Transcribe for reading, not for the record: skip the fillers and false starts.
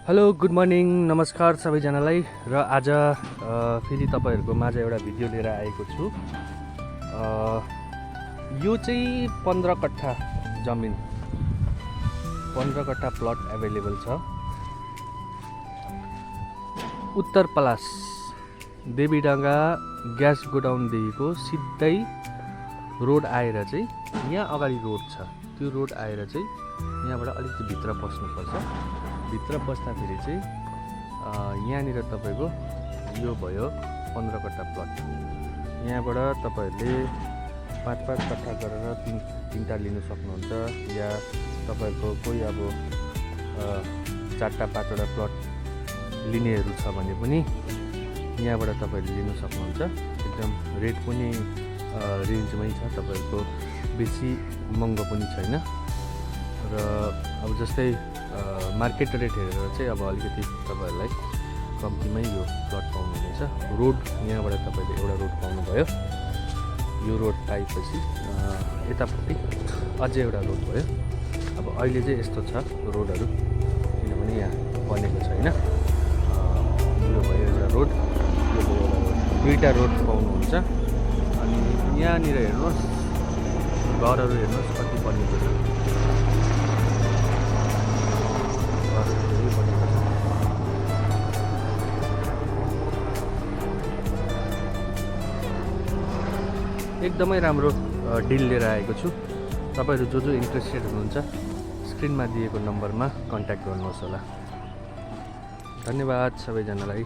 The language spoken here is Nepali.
हेलो गुड मर्निङ नमस्कार सबैजनालाई र आज फेरि तपाईँहरूको माझ एउटा भिडियो लिएर आएको छु। यो चाहिँ 15 कट्ठा जमिन 15 कट्ठा प्लट एभाइलेबल छ। उत्तर पलास देवीडाँगा ग्यास गोडाउनदेखिको सिधै रोड आएर चाहिँ यहाँ अगाडि रोड छ, त्यो रोड आएर चाहिँ यहाँबाट अलिकति भित्र पस्नुपर्छ। भित्र पस्दाखेरि चाहिँ यहाँनिर तपाईँको यो भयो 15 कट्ठा प्लट। यहाँबाट तपाईँहरूले 5-5 कट्ठा गरेर तीनटा लिनु सक्नुहुन्छ, या तपाईँहरूको कोही अब 4-5वटा प्लट लिनेहरू छ भने पनि यहाँबाट तपाईँहरूले लिनु सक्नुहुन्छ। एकदम रेट पनि रेन्जमै छ, तपाईँहरूको बेसी महँगो पनि छैन। र अब जस्तै मार्केट रेट हेरेर चाहिँ अब अलिकति तपाईँहरूलाई कम्तीमै यो प्लट पाउनुहुनेछ। रोड यहाँबाट तपाईँले एउटा रोड पाउनुभयो, यो रोड पाएपछि यतापट्टि अझै एउटा रोड भयो। अब अहिले चाहिँ यस्तो छ रोडहरू, किनभने यहाँ बनेको छैन। यो भयो एउटा रोड, यो भयो एउटा रोड, दुईवटा रोड पाउनुहुन्छ। अनि यहाँनिर हेर्नुहोस्, घरहरू हेर्नुहोस् कति बनेको छ। एकदमै राम्रो डिल लिएर आएको छु। तपाईँहरू जो इन्ट्रेस्टेड हुनुहुन्छ स्क्रिनमा दिएको नम्बरमा कन्ट्याक्ट गर्नुहोस् होला। धन्यवाद सबैजनालाई।